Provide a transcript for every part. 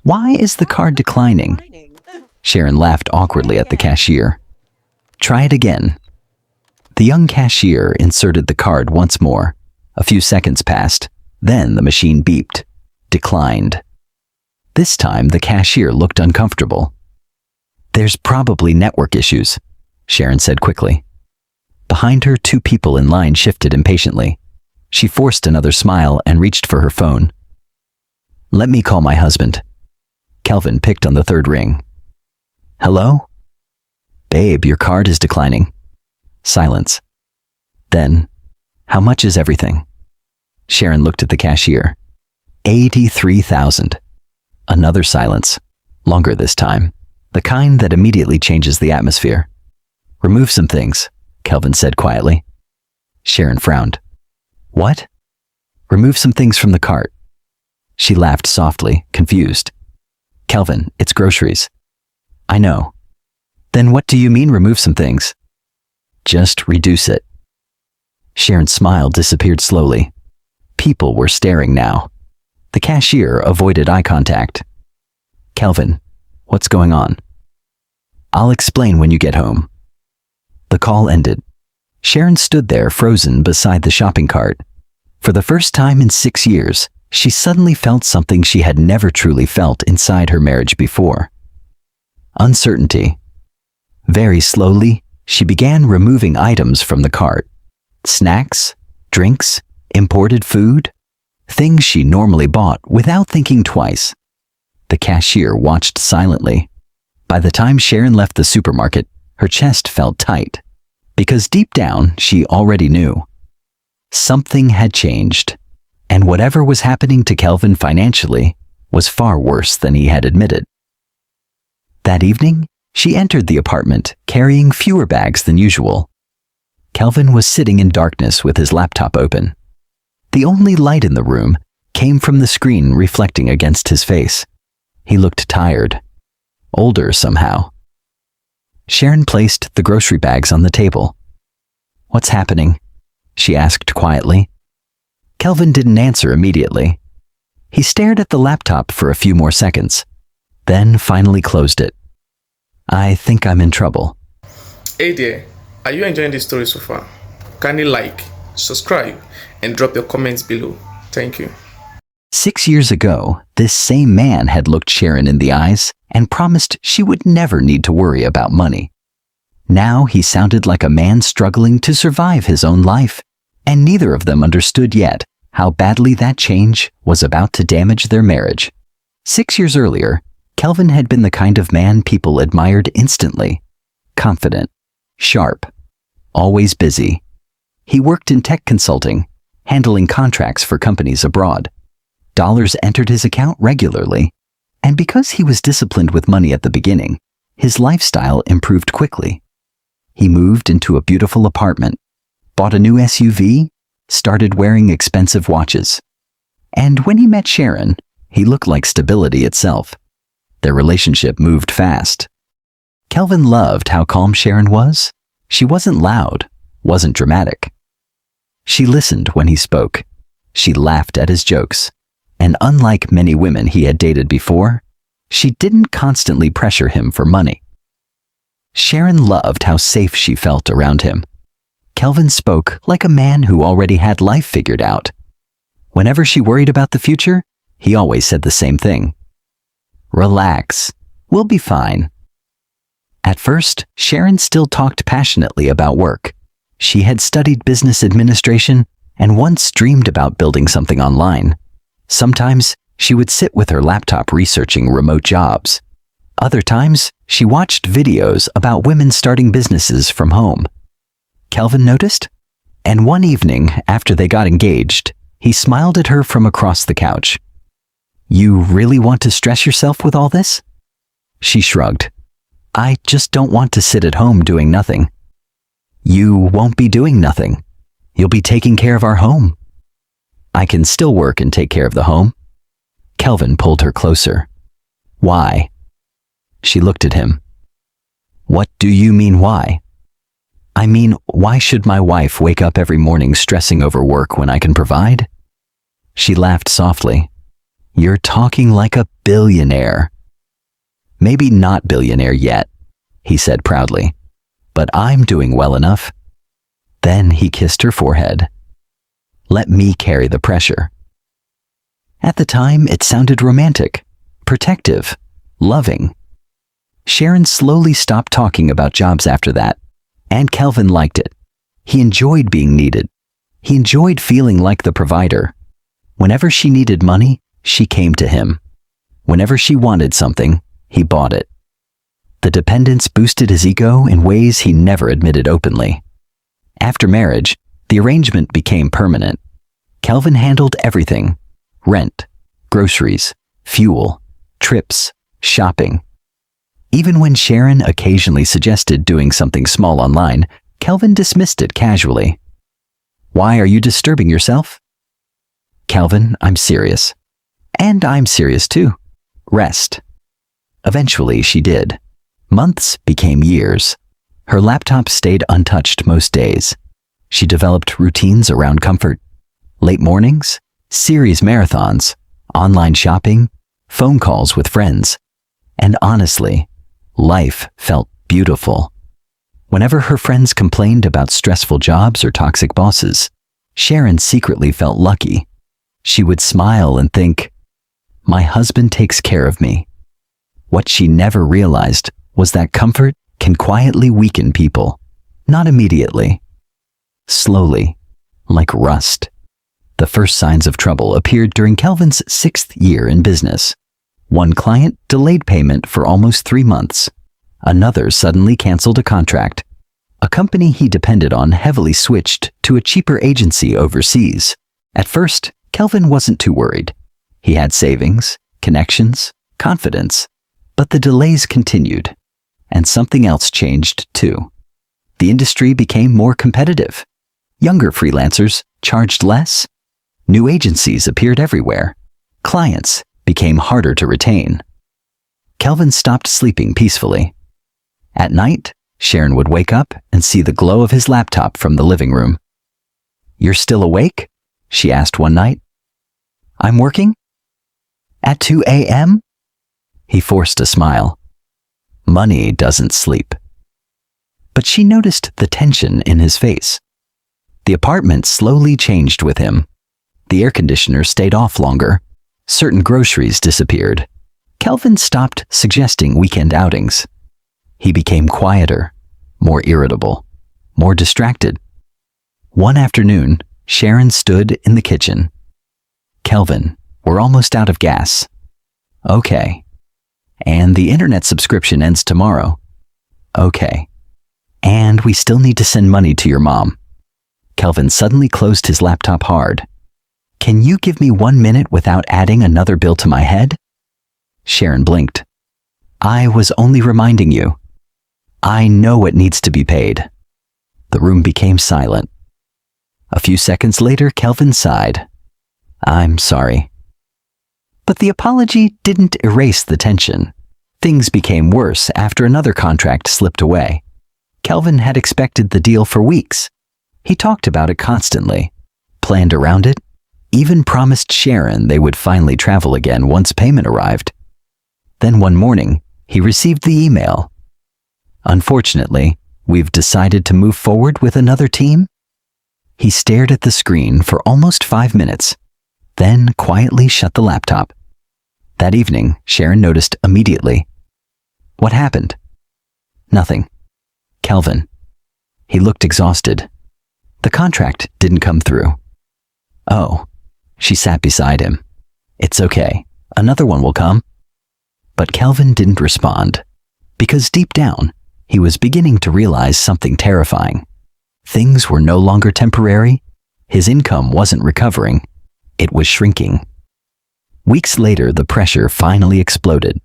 Why is the card declining? Sharon laughed awkwardly at the cashier. Try it again. The young cashier inserted the card once more. A few seconds passed. Then the machine beeped. Declined. This time the cashier looked uncomfortable. There's probably network issues, Sharon said quickly. Behind her, two people in line shifted impatiently. She forced another smile and reached for her phone. Let me call my husband. Kelvin picked on the third ring. Hello? Babe, your card is declining. Silence. Then, how much is everything? Sharon looked at the cashier. 83,000. Another silence. Longer this time. The kind that immediately changes the atmosphere. Remove some things, Kelvin said quietly. Sharon frowned. What? Remove some things from the cart. She laughed softly, confused. Kelvin, it's groceries. I know. Then what do you mean remove some things? Just reduce it. Sharon's smile disappeared slowly. People were staring now. The cashier avoided eye contact. Kelvin, what's going on? I'll explain when you get home. The call ended. Sharon stood there frozen beside the shopping cart. For the first time in 6 years, she suddenly felt something she had never truly felt inside her marriage before. Uncertainty. Very slowly, she began removing items from the cart. Snacks, drinks, imported food, things she normally bought without thinking twice. The cashier watched silently. By the time Sharon left the supermarket, her chest felt tight, because deep down she already knew. Something had changed, and whatever was happening to Kelvin financially was far worse than he had admitted. That evening, she entered the apartment carrying fewer bags than usual. Kelvin was sitting in darkness with his laptop open. The only light in the room came from the screen reflecting against his face. He looked tired, older somehow. Sharon placed the grocery bags on the table. What's happening? She asked quietly. Kelvin didn't answer immediately. He stared at the laptop for a few more seconds, then finally closed it. I think I'm in trouble. Hey there, are you enjoying this story so far? Kindly like, subscribe, and drop your comments below. Thank you. 6 years ago, this same man had looked Sharon in the eyes and promised she would never need to worry about money. Now he sounded like a man struggling to survive his own life, and neither of them understood yet how badly that change was about to damage their marriage. 6 years earlier, Kelvin had been the kind of man people admired instantly. Confident, sharp, always busy. He worked in tech consulting, handling contracts for companies abroad. Dollars entered his account regularly, and because he was disciplined with money at the beginning, his lifestyle improved quickly. He moved into a beautiful apartment, bought a new SUV, started wearing expensive watches. And when he met Sharon, he looked like stability itself. Their relationship moved fast. Kelvin loved how calm Sharon was. She wasn't loud, wasn't dramatic. She listened when he spoke. She laughed at his jokes. And unlike many women he had dated before, she didn't constantly pressure him for money. Sharon loved how safe she felt around him. Kelvin spoke like a man who already had life figured out. Whenever she worried about the future, he always said the same thing. Relax, we'll be fine. At first, Sharon still talked passionately about work. She had studied business administration and once dreamed about building something online. Sometimes, she would sit with her laptop researching remote jobs. Other times, she watched videos about women starting businesses from home. Kelvin noticed, and one evening after they got engaged, he smiled at her from across the couch. You really want to stress yourself with all this? She shrugged. I just don't want to sit at home doing nothing. You won't be doing nothing. You'll be taking care of our home. I can still work and take care of the home. Kelvin pulled her closer. Why? She looked at him. What do you mean why? I mean, why should my wife wake up every morning stressing over work when I can provide? She laughed softly. You're talking like a billionaire. Maybe not billionaire yet, he said proudly, but I'm doing well enough. Then he kissed her forehead. Let me carry the pressure. At the time, it sounded romantic, protective, loving. Sharon slowly stopped talking about jobs after that, and Kelvin liked it. He enjoyed being needed. He enjoyed feeling like the provider. Whenever she needed money, she came to him. Whenever she wanted something, he bought it. The dependence boosted his ego in ways he never admitted openly. After marriage, the arrangement became permanent. Kelvin handled everything: rent, groceries, fuel, trips, shopping. Even when Sharon occasionally suggested doing something small online, Kelvin dismissed it casually. Why are you disturbing yourself? Kelvin, I'm serious. And I'm serious too. Rest. Eventually, she did. Months became years. Her laptop stayed untouched most days. She developed routines around comfort. Late mornings, series marathons, online shopping, phone calls with friends. And honestly, life felt beautiful. Whenever her friends complained about stressful jobs or toxic bosses, Sharon secretly felt lucky. She would smile and think, my husband takes care of me. What she never realized was that comfort can quietly weaken people, not immediately. Slowly, like rust. The first signs of trouble appeared during Kelvin's 6th year in business. One client delayed payment for almost 3 months. Another suddenly canceled a contract. A company he depended on heavily switched to a cheaper agency overseas. At first, Kelvin wasn't too worried. He had savings, connections, confidence. But the delays continued. And something else changed too. The industry became more competitive. Younger freelancers charged less. New agencies appeared everywhere. Clients became harder to retain. Kelvin stopped sleeping peacefully. At night, Sharon would wake up and see the glow of his laptop from the living room. You're still awake? She asked one night. I'm working? At 2 a.m.? He forced a smile. Money doesn't sleep. But she noticed the tension in his face. The apartment slowly changed with him. The air conditioner stayed off longer. Certain groceries disappeared. Kelvin stopped suggesting weekend outings. He became quieter, more irritable, more distracted. One afternoon, Sharon stood in the kitchen. Kelvin, we're almost out of gas. Okay. And the internet subscription ends tomorrow. Okay. And we still need to send money to your mom. Kelvin suddenly closed his laptop hard. Can you give me 1 minute without adding another bill to my head? Sharon blinked. I was only reminding you. I know what needs to be paid. The room became silent. A few seconds later, Kelvin sighed. I'm sorry. But the apology didn't erase the tension. Things became worse after another contract slipped away. Kelvin had expected the deal for weeks. He talked about it constantly, planned around it, even promised Sharon they would finally travel again once payment arrived. Then one morning, he received the email. Unfortunately, we've decided to move forward with another team. He stared at the screen for almost 5 minutes, then quietly shut the laptop. That evening, Sharon noticed immediately. What happened? Nothing. Kelvin. He looked exhausted. The contract didn't come through. Oh. She sat beside him. It's okay. Another one will come. But Kelvin didn't respond, because deep down, he was beginning to realize something terrifying. Things were no longer temporary. His income wasn't recovering. It was shrinking. Weeks later, the pressure finally exploded.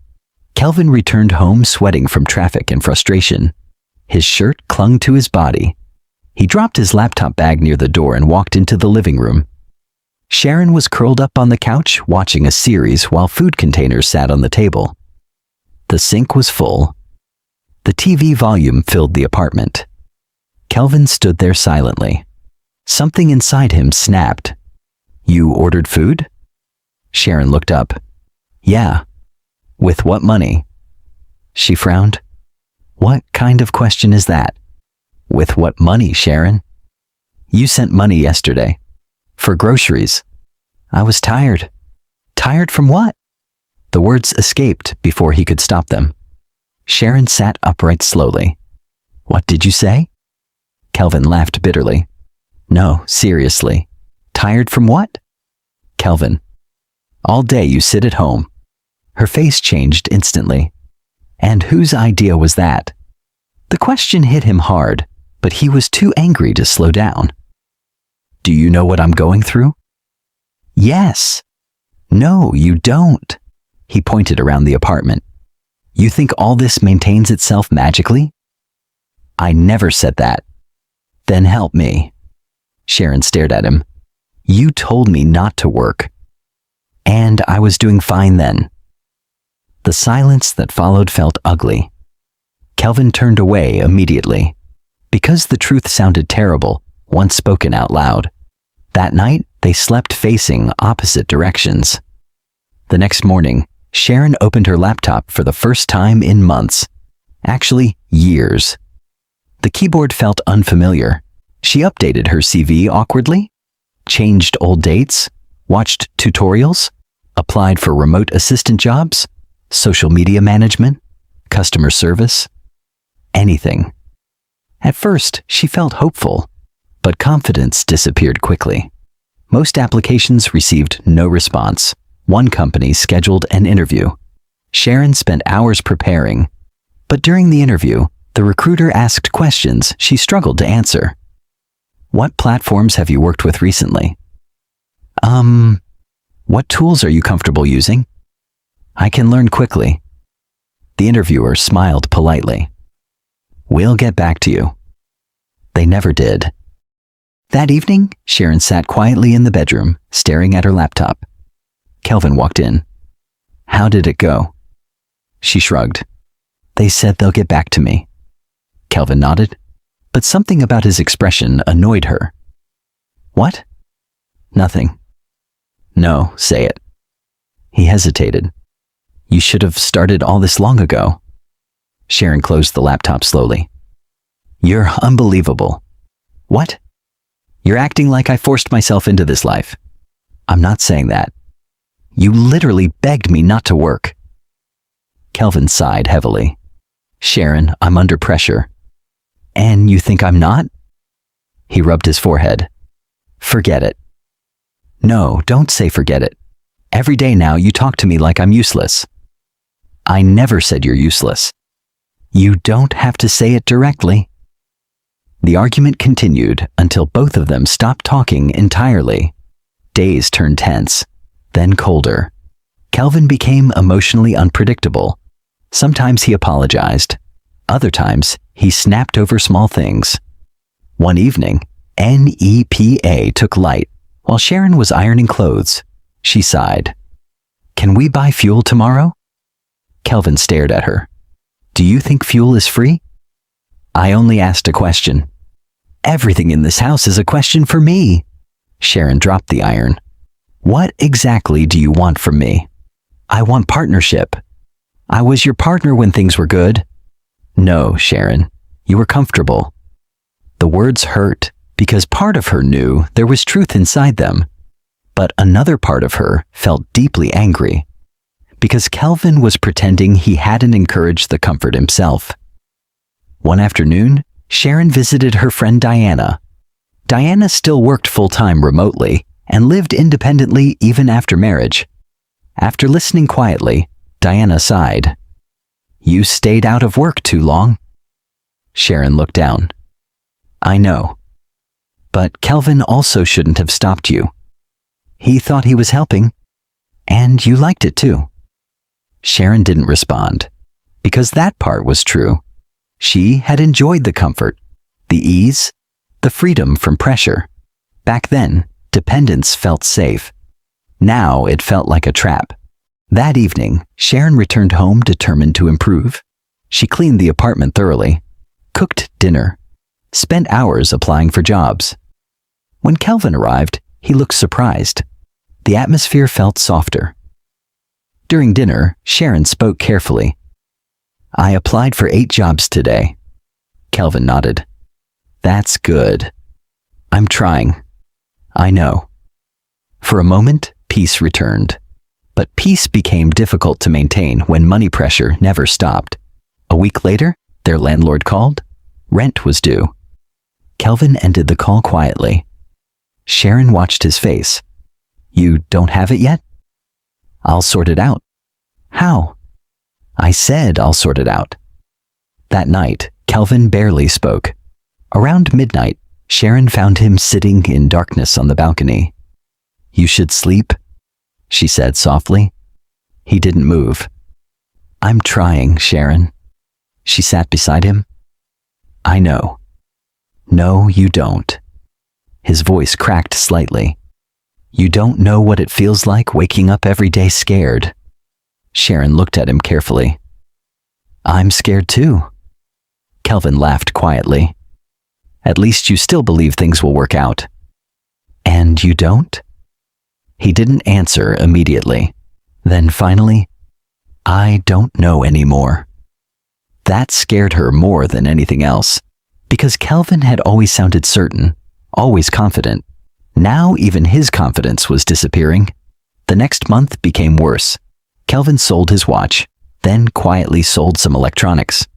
Kelvin returned home sweating from traffic and frustration. His shirt clung to his body. He dropped his laptop bag near the door and walked into the living room. Sharon was curled up on the couch watching a series while food containers sat on the table. The sink was full. The TV volume filled the apartment. Kelvin stood there silently. Something inside him snapped. You ordered food? Sharon looked up. Yeah. With what money? She frowned. What kind of question is that? With what money, Sharon? You sent money yesterday. For groceries. I was tired. Tired from what? The words escaped before he could stop them. Sharon sat upright slowly. What did you say? Kelvin laughed bitterly. No, seriously. Tired from what? Kelvin. All day you sit at home. Her face changed instantly. And whose idea was that? The question hit him hard, but he was too angry to slow down. Do you know what I'm going through? Yes. No, you don't. He pointed around the apartment. You think all this maintains itself magically? I never said that. Then help me. Sharon stared at him. You told me not to work. And I was doing fine then. The silence that followed felt ugly. Kelvin turned away immediately. Because the truth sounded terrible, once spoken out loud. That night, they slept facing opposite directions. The next morning, Sharon opened her laptop for the first time in months. Actually, years. The keyboard felt unfamiliar. She updated her CV awkwardly, changed old dates, watched tutorials, applied for remote assistant jobs, social media management, customer service, anything. At first, she felt hopeful, but confidence disappeared quickly. Most applications received no response. One company scheduled an interview. Sharon spent hours preparing, but during the interview, the recruiter asked questions she struggled to answer. What platforms have you worked with recently? What tools are you comfortable using? I can learn quickly. The interviewer smiled politely. We'll get back to you. They never did. That evening, Sharon sat quietly in the bedroom, staring at her laptop. Kelvin walked in. How did it go? She shrugged. They said they'll get back to me. Kelvin nodded, but something about his expression annoyed her. What? Nothing. No, say it. He hesitated. You should have started all this long ago. Sharon closed the laptop slowly. You're unbelievable. What? You're acting like I forced myself into this life. I'm not saying that. You literally begged me not to work. Kelvin sighed heavily. Sharon, I'm under pressure. And you think I'm not? He rubbed his forehead. Forget it. No, don't say forget it. Every day now you talk to me like I'm useless. I never said you're useless. You don't have to say it directly. The argument continued until both of them stopped talking entirely. Days turned tense, then colder. Kelvin became emotionally unpredictable. Sometimes he apologized. Other times, he snapped over small things. One evening, NEPA took light while Sharon was ironing clothes. She sighed. Can we buy fuel tomorrow? Kelvin stared at her. Do you think fuel is free? I only asked a question. Everything in this house is a question for me. Sharon dropped the iron. What exactly do you want from me? I want partnership. I was your partner when things were good. No, Sharon, you were comfortable. The words hurt because part of her knew there was truth inside them, but another part of her felt deeply angry because Kelvin was pretending he hadn't encouraged the comfort himself. One afternoon, Sharon visited her friend Diana. Diana still worked full-time remotely and lived independently even after marriage. After listening quietly, Diana sighed. You stayed out of work too long. Sharon looked down. I know. But Kelvin also shouldn't have stopped you. He thought he was helping, and you liked it too. Sharon didn't respond, because that part was true. She had enjoyed the comfort, the ease, the freedom from pressure. Back then, dependence felt safe. Now it felt like a trap. That evening, Sharon returned home determined to improve. She cleaned the apartment thoroughly, cooked dinner, spent hours applying for jobs. When Kelvin arrived, he looked surprised. The atmosphere felt softer. During dinner, Sharon spoke carefully. I applied for 8 jobs today. Kelvin nodded. That's good. I'm trying. I know. For a moment, peace returned. But peace became difficult to maintain when money pressure never stopped. A week later, their landlord called. Rent was due. Kelvin ended the call quietly. Sharon watched his face. You don't have it yet? I'll sort it out. How? I said I'll sort it out. That night, Kelvin barely spoke. Around midnight, Sharon found him sitting in darkness on the balcony. You should sleep, she said softly. He didn't move. I'm trying, Sharon. She sat beside him. I know. No, you don't. His voice cracked slightly. You don't know what it feels like waking up every day scared. Sharon looked at him carefully. I'm scared too. Kelvin laughed quietly. At least you still believe things will work out. And you don't? He didn't answer immediately. Then finally, I don't know anymore. That scared her more than anything else, because Kelvin had always sounded certain, always confident. Now even his confidence was disappearing. The next month became worse. Kelvin sold his watch, then quietly sold some electronics.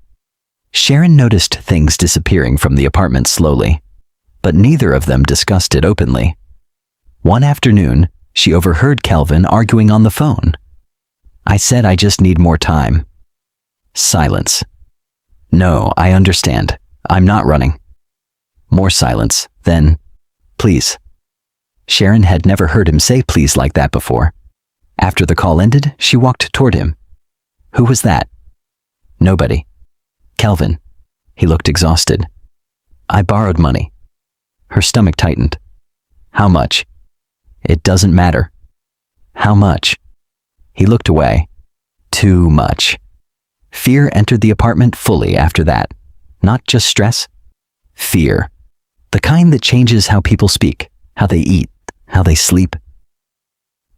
Sharon noticed things disappearing from the apartment slowly, but neither of them discussed it openly. One afternoon, she overheard Kelvin arguing on the phone. I said I just need more time. Silence. No, I understand. I'm not running. More silence. Then, please. Sharon had never heard him say please like that before. After the call ended, she walked toward him. Who was that? Nobody. Kelvin. He looked exhausted. I borrowed money. Her stomach tightened. How much? It doesn't matter. How much? He looked away. Too much. Fear entered the apartment fully after that. Not just stress. Fear. The kind that changes how people speak, how they eat, how they sleep.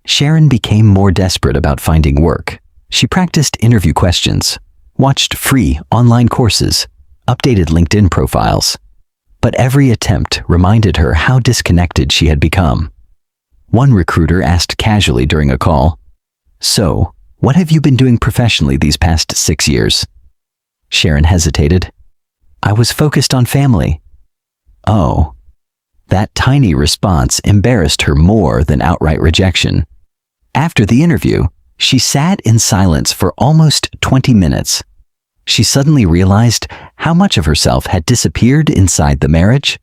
Sharon became more desperate about finding work. She practiced interview questions, watched free online courses, updated LinkedIn profiles. But every attempt reminded her how disconnected she had become. One recruiter asked casually during a call, So, what have you been doing professionally these past 6 years? Sharon hesitated. I was focused on family. Oh. That tiny response embarrassed her more than outright rejection. After the interview, she sat in silence for almost 20 minutes. She suddenly realized how much of herself had disappeared inside the marriage,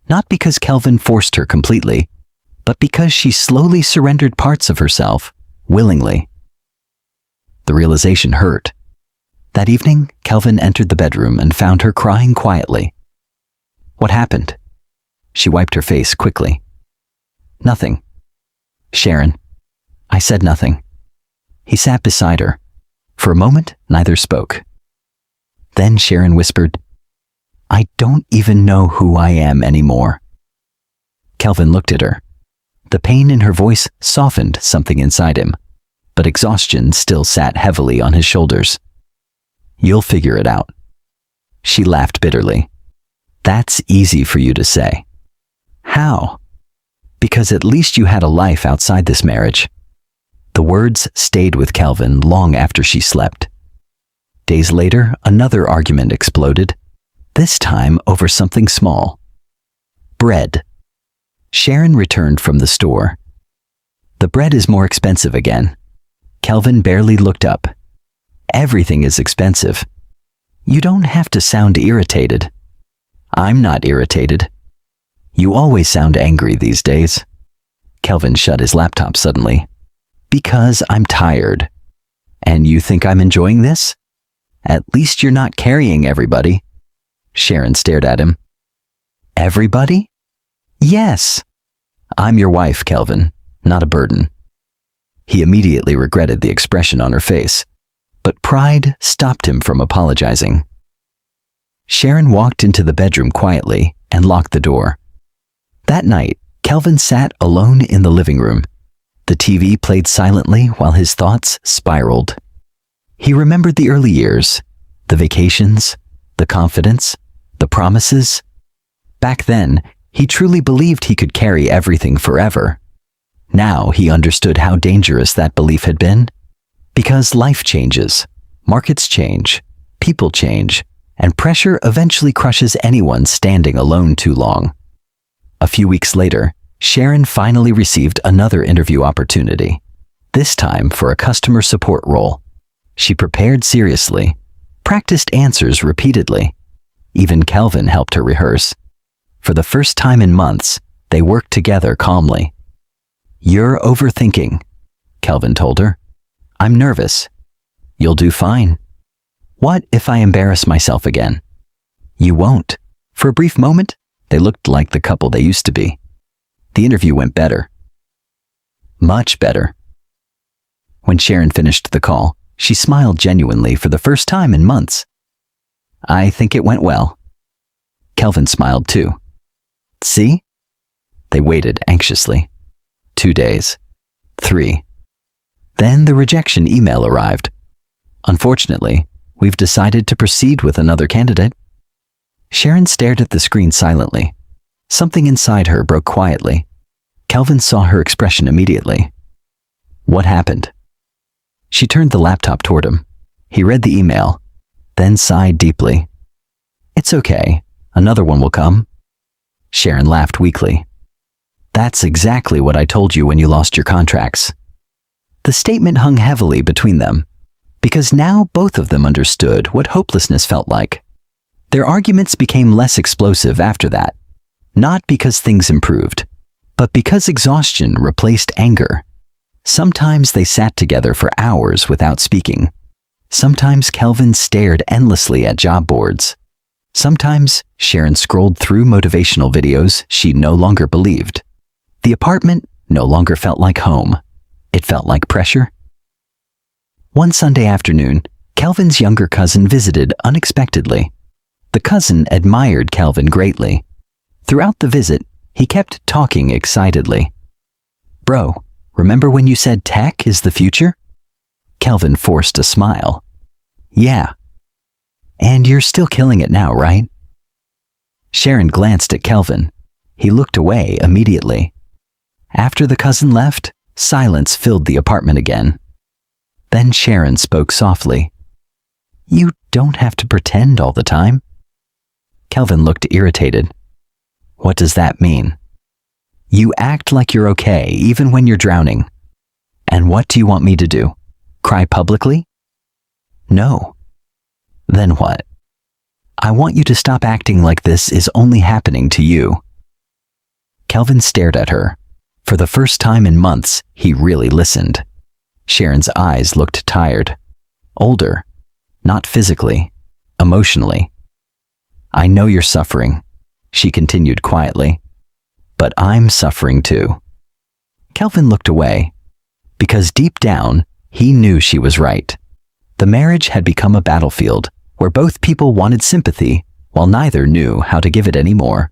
not because Kelvin forced her completely, but because she slowly surrendered parts of herself, willingly. The realization hurt. That evening, Kelvin entered the bedroom and found her crying quietly. What happened? She wiped her face quickly. Nothing. Sharon. I said nothing. He sat beside her. For a moment, neither spoke. Then Sharon whispered, I don't even know who I am anymore. Kelvin looked at her. The pain in her voice softened something inside him, but exhaustion still sat heavily on his shoulders. You'll figure it out. She laughed bitterly. That's easy for you to say. How? Because at least you had a life outside this marriage. The words stayed with Kelvin long after she slept. Days later, another argument exploded, this time over something small. Bread. Sharon returned from the store. The bread is more expensive again. Kelvin barely looked up. Everything is expensive. You don't have to sound irritated. I'm not irritated. You always sound angry these days. Kelvin shut his laptop suddenly. Because I'm tired. And you think I'm enjoying this? At least you're not carrying everybody. Sharon stared at him. Everybody? Yes. I'm your wife, Kelvin, not a burden. He immediately regretted the expression on her face, but pride stopped him from apologizing. Sharon walked into the bedroom quietly and locked the door. That night, Kelvin sat alone in the living room. The TV played silently while his thoughts spiraled. He remembered the early years, the vacations, the confidence, the promises. Back then, he truly believed he could carry everything forever. Now he understood how dangerous that belief had been. Because life changes, markets change, people change, and pressure eventually crushes anyone standing alone too long. A few weeks later, Sharon finally received another interview opportunity, this time for a customer support role. She prepared seriously, practiced answers repeatedly. Even Kelvin helped her rehearse. For the first time in months, they worked together calmly. "You're overthinking," Kelvin told her. "I'm nervous. You'll do fine. What if I embarrass myself again?" "You won't." For a brief moment, they looked like the couple they used to be. The interview went better. Much better. When Sharon finished the call, she smiled genuinely for the first time in months. "I think it went well." Kelvin smiled too. "See?" They waited anxiously. 2 days. 3. Then the rejection email arrived. "Unfortunately, we've decided to proceed with another candidate." Sharon stared at the screen silently. Something inside her broke quietly. Kelvin saw her expression immediately. "What happened?" She turned the laptop toward him. He read the email, then sighed deeply. "It's okay. Another one will come." Sharon laughed weakly. "That's exactly what I told you when you lost your contracts." The statement hung heavily between them, because now both of them understood what hopelessness felt like. Their arguments became less explosive after that, not because things improved, but because exhaustion replaced anger. Sometimes they sat together for hours without speaking. Sometimes Kelvin stared endlessly at job boards. Sometimes Sharon scrolled through motivational videos she no longer believed. The apartment no longer felt like home. It felt like pressure. One Sunday afternoon, Kelvin's younger cousin visited unexpectedly. The cousin admired Kelvin greatly. Throughout the visit, he kept talking excitedly. "Bro, remember when you said tech is the future?" Kelvin forced a smile. "Yeah. And you're still killing it now, right?" Sharon glanced at Kelvin. He looked away immediately. After the cousin left, silence filled the apartment again. Then Sharon spoke softly. "You don't have to pretend all the time." Kelvin looked irritated. "What does that mean?" "You act like you're okay even when you're drowning." "And what do you want me to do? Cry publicly?" "No." "Then what?" "I want you to stop acting like this is only happening to you." Kelvin stared at her. For the first time in months, he really listened. Sharon's eyes looked tired. Older. Not physically. Emotionally. "I know you're suffering," she continued quietly. "But I'm suffering too." Kelvin looked away. Because deep down, he knew she was right. The marriage had become a battlefield where both people wanted sympathy while neither knew how to give it anymore.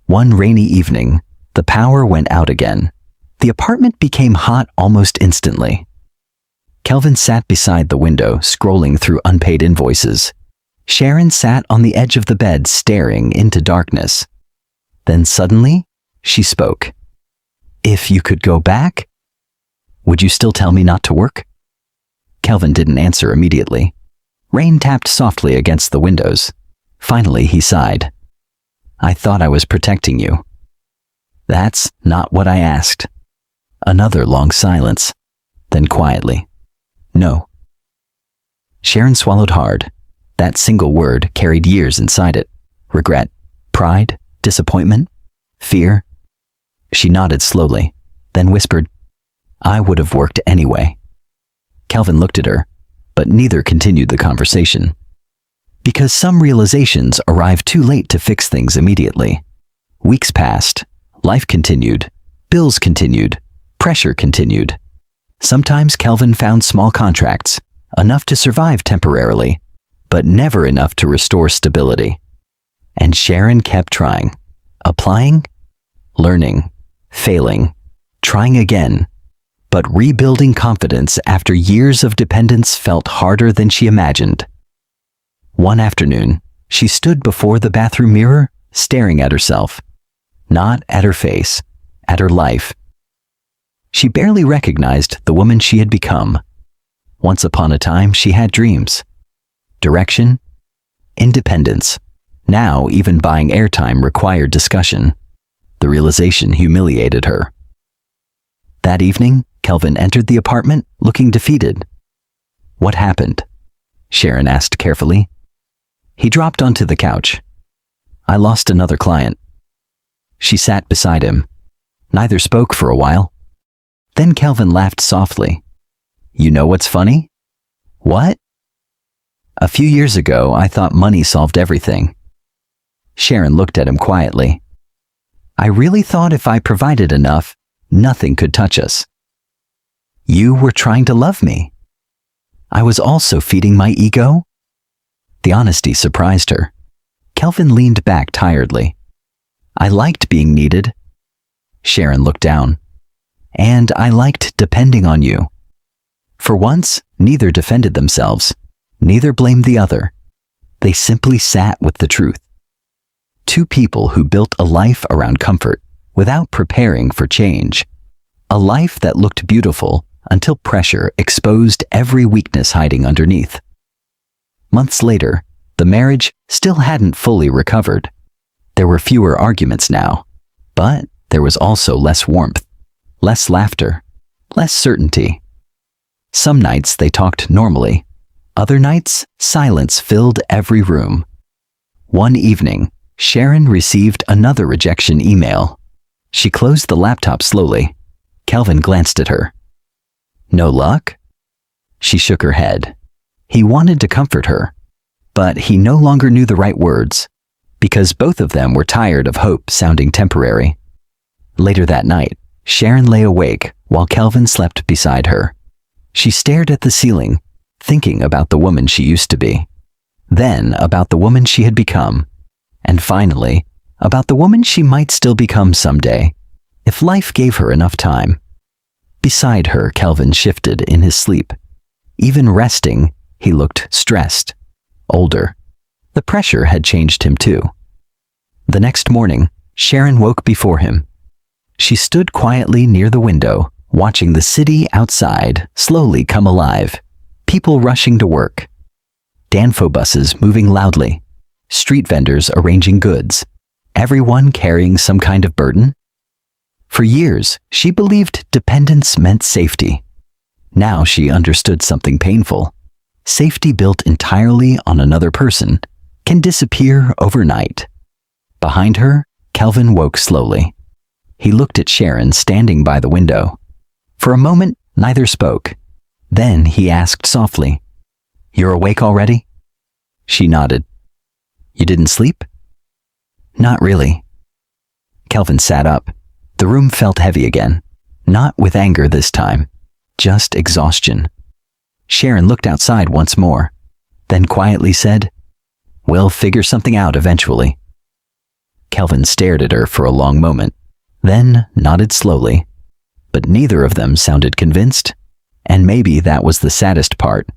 One rainy evening, the power went out again. The apartment became hot almost instantly. Kelvin sat beside the window, scrolling through unpaid invoices. Sharon sat on the edge of the bed, staring into darkness. Then suddenly, she spoke. "If you could go back, would you still tell me not to work?" Kelvin didn't answer immediately. Rain tapped softly against the windows. Finally, he sighed. "I thought I was protecting you." "That's not what I asked." Another long silence. Then quietly, "No." Sharon swallowed hard. That single word carried years inside it. Regret, pride, disappointment, fear. She nodded slowly, then whispered, "I would have worked anyway." Kelvin looked at her, but neither continued the conversation. Because some realizations arrive too late to fix things immediately. Weeks passed, life continued, bills continued, pressure continued. Sometimes Kelvin found small contracts, enough to survive temporarily, but never enough to restore stability. And Sharon kept trying, applying, learning, failing, trying again, But rebuilding confidence after years of dependence felt harder than she imagined. One afternoon, she stood before the bathroom mirror, staring at herself. Not at her face, at her life. She barely recognized the woman she had become. Once upon a time, she had dreams. Direction, independence. Now, even buying airtime required discussion. The realization humiliated her. That evening, Kelvin entered the apartment, looking defeated. "What happened?" Sharon asked carefully. He dropped onto the couch. "I lost another client." She sat beside him. Neither spoke for a while. Then Kelvin laughed softly. "You know what's funny?" "What?" "A few years ago, I thought money solved everything." Sharon looked at him quietly. "I really thought if I provided enough, nothing could touch us." "You were trying to love me." "I was also feeding my ego?" The honesty surprised her. Kelvin leaned back tiredly. "I liked being needed." Sharon looked down. "And I liked depending on you." For once, neither defended themselves. Neither blamed the other. They simply sat with the truth. Two people who built a life around comfort without preparing for change. A life that looked beautiful until pressure exposed every weakness hiding underneath. Months later, the marriage still hadn't fully recovered. There were fewer arguments now, but there was also less warmth, less laughter, less certainty. Some nights they talked normally. Other nights, silence filled every room. One evening, Sharon received another rejection email. She closed the laptop slowly. Kelvin glanced at her. "No luck?" She shook her head. He wanted to comfort her, but he no longer knew the right words, because both of them were tired of hope sounding temporary. Later that night, Sharon lay awake while Kelvin slept beside her. She stared at the ceiling, thinking about the woman she used to be, then about the woman she had become, and finally, about the woman she might still become someday, if life gave her enough time. Beside her, Kelvin shifted in his sleep. Even resting, he looked stressed, older. The pressure had changed him too. The next morning, Sharon woke before him. She stood quietly near the window, watching the city outside slowly come alive. People rushing to work. Danfo buses moving loudly. Street vendors arranging goods. Everyone carrying some kind of burden. For years, she believed dependence meant safety. Now she understood something painful. Safety built entirely on another person can disappear overnight. Behind her, Kelvin woke slowly. He looked at Sharon standing by the window. For a moment, neither spoke. Then he asked softly, "You're awake already?" She nodded. "You didn't sleep?" "Not really." Kelvin sat up. The room felt heavy again. Not with anger this time, just exhaustion. Sharon looked outside once more, then quietly said, "We'll figure something out eventually." Kelvin stared at her for a long moment, then nodded slowly. But neither of them sounded convinced, and maybe that was the saddest part.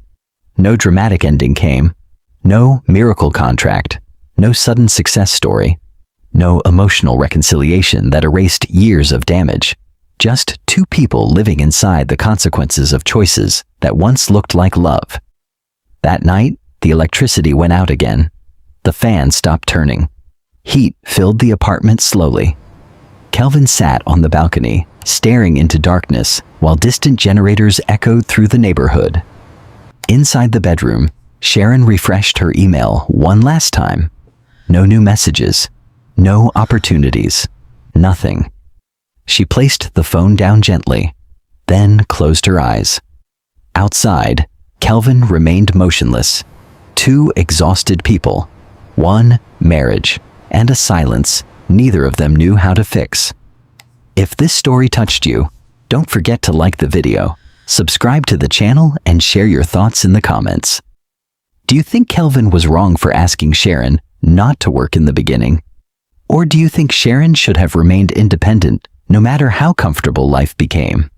No dramatic ending came. No miracle contract. No sudden success story. No emotional reconciliation that erased years of damage. Just two people living inside the consequences of choices that once looked like love. That night, the electricity went out again. The fan stopped turning. Heat filled the apartment slowly. Kelvin sat on the balcony, staring into darkness while distant generators echoed through the neighborhood. Inside the bedroom, Sharon refreshed her email one last time. No new messages. No opportunities. Nothing. She placed the phone down gently, then closed her eyes. Outside, Kelvin remained motionless. Two exhausted people. One marriage, and a silence neither of them knew how to fix. If this story touched you, don't forget to like the video, subscribe to the channel, and share your thoughts in the comments. Do you think Kelvin was wrong for asking Sharon not to work in the beginning? Or do you think Sharon should have remained independent no matter how comfortable life became?